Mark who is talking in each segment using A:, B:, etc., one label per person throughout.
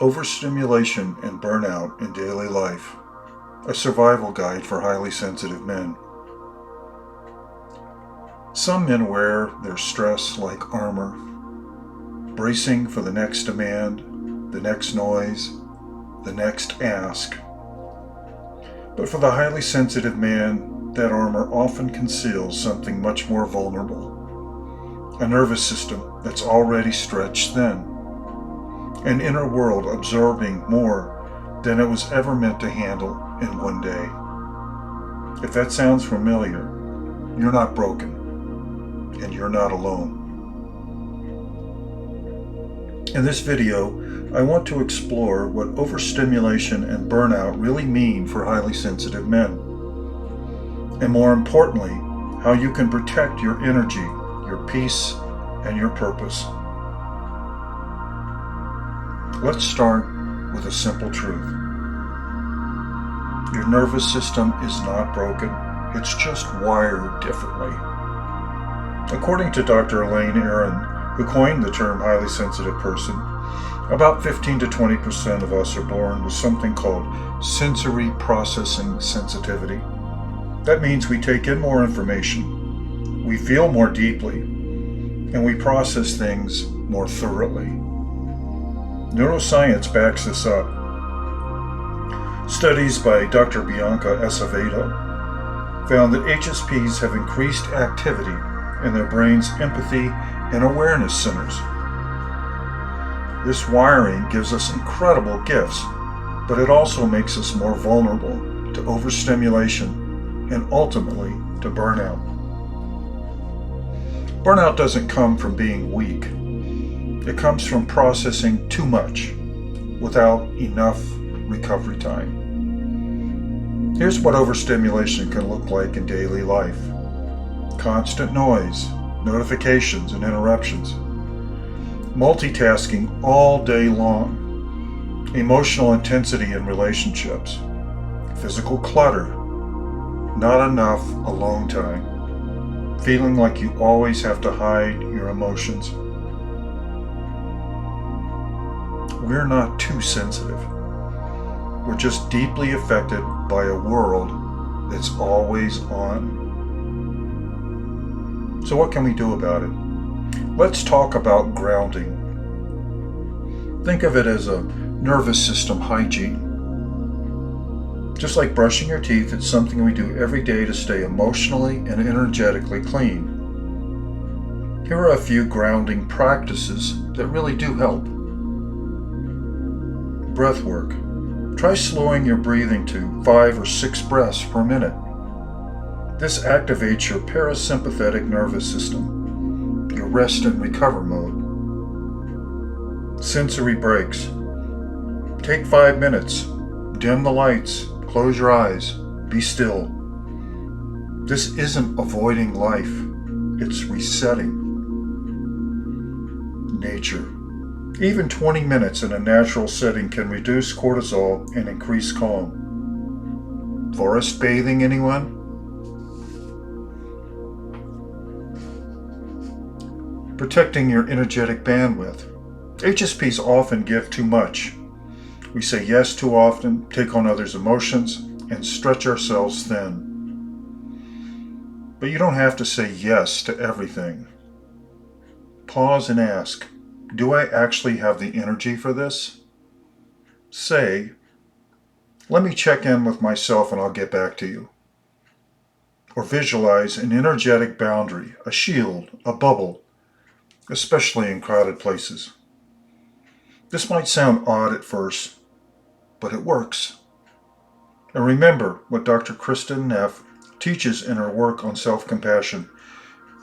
A: Overstimulation and Burnout in Daily Life, a survival guide for highly sensitive men. Some men wear their stress like armor, bracing for the next demand, the next noise, the next ask. But for the highly sensitive man, that armor often conceals something much more vulnerable. A nervous system that's already stretched thin. An inner world absorbing more than it was ever meant to handle in one day. If that sounds familiar, you're not broken, and you're not alone. In this video, I want to explore what overstimulation and burnout really mean for highly sensitive men. And more importantly, how you can protect your energy, your peace, and your purpose. Let's start with a simple truth. Your nervous system is not broken. It's just wired differently. According to Dr. Elaine Aron, who coined the term highly sensitive person, about 15 to 20% of us are born with something called sensory processing sensitivity. That means we take in more information, we feel more deeply, and we process things more thoroughly. Neuroscience backs this up. Studies by Dr. Bianca Acevedo found that HSPs have increased activity in their brain's empathy and awareness centers. This wiring gives us incredible gifts, but it also makes us more vulnerable to overstimulation and ultimately to burnout. Burnout doesn't come from being weak. It comes from processing too much without enough recovery time. Here's what overstimulation can look like in daily life. Constant noise, notifications and interruptions. Multitasking all day long. Emotional intensity in relationships. Physical clutter. Not enough alone time. Feeling like you always have to hide your emotions. We're not too sensitive. We're just deeply affected by a world that's always on. So what can we do about it? Let's talk about grounding. Think of it as a nervous system hygiene. Just like brushing your teeth, it's something we do every day to stay emotionally and energetically clean. Here are a few grounding practices that really do help. Breath work. Try slowing your breathing to 5 or 6 breaths per minute. This activates your parasympathetic nervous system, your rest and recover mode. Sensory breaks. Take 5 minutes. Dim the lights. Close your eyes. Be still. This isn't avoiding life. It's resetting. Nature. Even 20 minutes in a natural setting can reduce cortisol and increase calm. Forest bathing, anyone? Protecting your energetic bandwidth. HSPs often give too much. We say yes too often, take on others' emotions, and stretch ourselves thin. But you don't have to say yes to everything. Pause and ask, do I actually have the energy for this? Say, let me check in with myself and I'll get back to you. Or visualize an energetic boundary, a shield, a bubble, especially in crowded places. This might sound odd at first, but it works. And remember what Dr. Kristen Neff teaches in her work on self-compassion.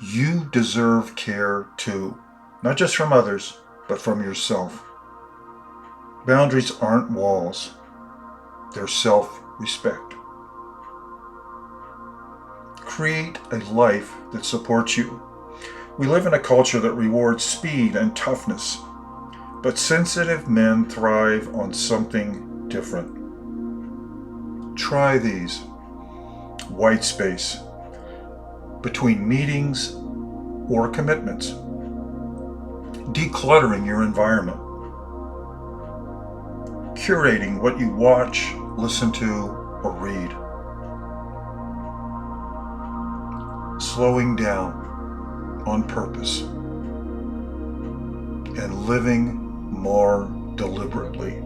A: You deserve care too. Not just from others, but from yourself. Boundaries aren't walls. They're self-respect. Create a life that supports you. We live in a culture that rewards speed and toughness, but sensitive men thrive on something different. Try these. White space. Between meetings or commitments. Decluttering your environment. curating what you watch, listen to, or read. Slowing down on purpose and living more deliberately.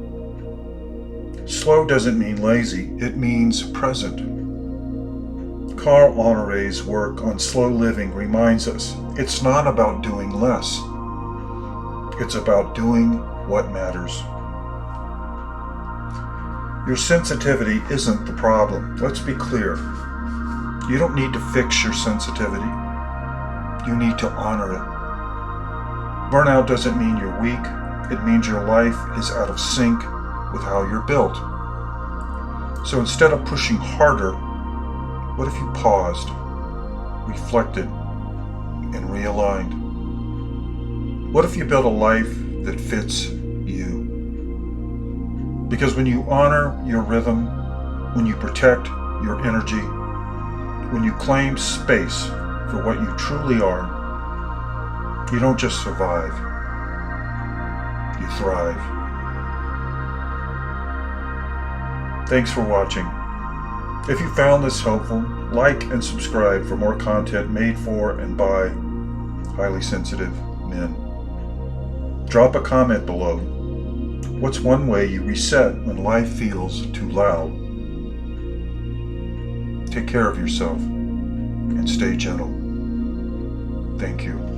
A: Slow doesn't mean lazy, it means present. Carl Honore's work on slow living reminds us it's not about doing less. It's about doing what matters. Your sensitivity isn't the problem. Let's be clear. You don't need to fix your sensitivity. You need to honor it. Burnout doesn't mean you're weak. It means your life is out of sync with how you're built. So instead of pushing harder, what if you paused, reflected, and realigned? What if you built a life that fits you? Because when you honor your rhythm, when you protect your energy, when you claim space for what you truly are, you don't just survive, you thrive. Thanks for watching. If you found this helpful, like and subscribe for more content made for and by highly sensitive men. Drop a comment below. What's one way you reset when life feels too loud? Take care of yourself and stay gentle. Thank you.